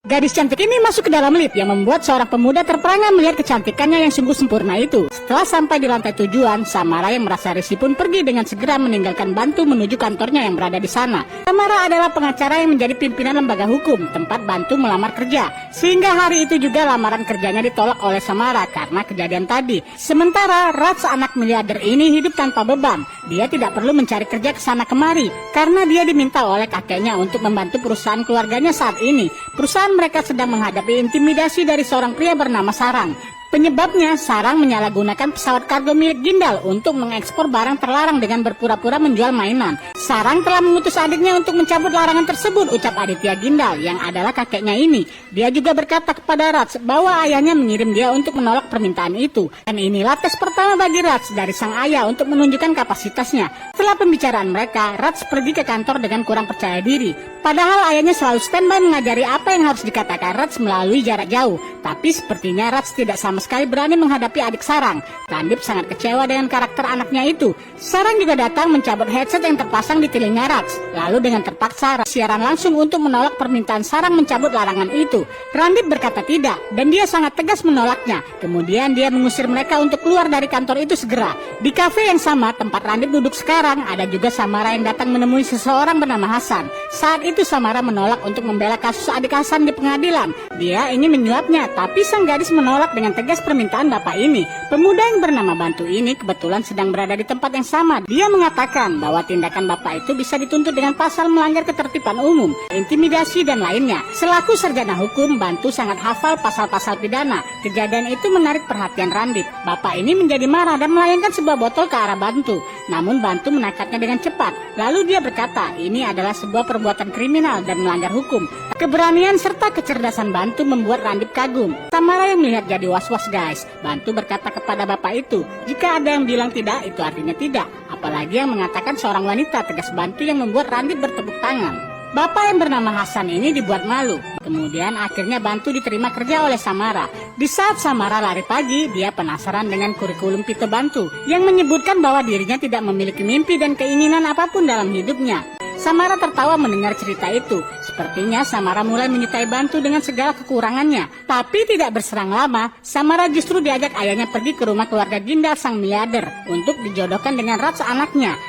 Gadis cantik ini masuk ke dalam lift yang membuat seorang pemuda terperangah melihat kecantikannya yang sungguh sempurna itu. Setelah sampai di lantai tujuan, Samara yang merasa risih pun pergi dengan segera meninggalkan Bantu menuju kantornya yang berada di sana. Samara adalah pengacara yang menjadi pimpinan lembaga hukum tempat Bantu melamar kerja. Sehingga hari itu juga lamaran kerjanya ditolak oleh Samara karena kejadian tadi. Sementara Raj, anak miliarder ini, hidup tanpa beban. Dia tidak perlu mencari kerja ke sana kemari karena dia diminta oleh kakeknya untuk membantu perusahaan keluarganya saat ini. Perusahaan mereka sedang menghadapi intimidasi dari seorang pria bernama Sarang. Penyebabnya, Sarang menyalahgunakan pesawat kargo milik Gindal untuk mengekspor barang terlarang dengan berpura-pura menjual mainan. Sarang telah mengutus adiknya untuk mencabut larangan tersebut, ucap Aditya Gindal yang adalah kakeknya ini. Dia juga berkata kepada Raj bahwa ayahnya mengirim dia untuk menolak permintaan itu. Dan inilah tes pertama bagi Raj dari sang ayah untuk menunjukkan kapasitasnya. Setelah pembicaraan mereka, Raj pergi ke kantor dengan kurang percaya diri. Padahal ayahnya selalu standby mengajari apa yang harus dikatakan Raj melalui jarak jauh. Tapi sepertinya Raj tidak sama sekali berani menghadapi adik Sarang. Randip sangat kecewa dengan karakter anaknya itu. Sarang juga datang mencabut headset yang terpasang di telinga Raj. Lalu dengan terpaksa Raj siaran langsung untuk menolak permintaan Sarang mencabut larangan itu. Randip berkata tidak, dan dia sangat tegas menolaknya. Kemudian dia mengusir mereka untuk keluar dari kantor itu segera. Di kafe yang sama tempat Randip duduk sekarang, ada juga Samara yang datang menemui seseorang bernama Hasan. Saat itu Samara menolak untuk membela kasus adik Hasan di pengadilan. Dia ingin menyuapnya, tapi sang gadis menolak dengan tegas permintaan bapak ini. Pemuda yang bernama Bantu ini kebetulan sedang berada di tempat yang sama. Dia mengatakan bahwa tindakan bapak itu bisa dituntut dengan pasal melanggar ketertiban umum, intimidasi dan lainnya. Selaku sarjana hukum, Bantu sangat hafal pasal-pasal pidana. Kejadian itu menarik perhatian Randip. Bapak ini menjadi marah dan melayangkan sebuah botol ke arah Bantu. Namun Bantu menangkapnya dengan cepat. Lalu dia berkata, ini adalah sebuah perbuatan kriminal dan melanggar hukum. Keberanian serta kecerdasan Bantu membuat Randip kagum. Samara yang melihat jadi was-was guys. Bantu berkata kepada bapak itu, jika ada yang bilang tidak, itu artinya tidak. Apalagi yang mengatakan seorang wanita, tegas Bantu yang membuat Randip bertepuk tangan. Bapak yang bernama Hasan ini dibuat malu. Kemudian akhirnya Bantu diterima kerja oleh Samara. Di saat Samara lari pagi, dia penasaran dengan kurikulum Pito Bantu yang menyebutkan bahwa dirinya tidak memiliki mimpi dan keinginan apapun dalam hidupnya. Samara tertawa mendengar cerita itu. Sepertinya Samara mulai menyukai Bantu dengan segala kekurangannya. Tapi tidak berserang lama, Samara justru diajak ayahnya pergi ke rumah keluarga Gindal sang miliarder untuk dijodohkan dengan Raj anaknya.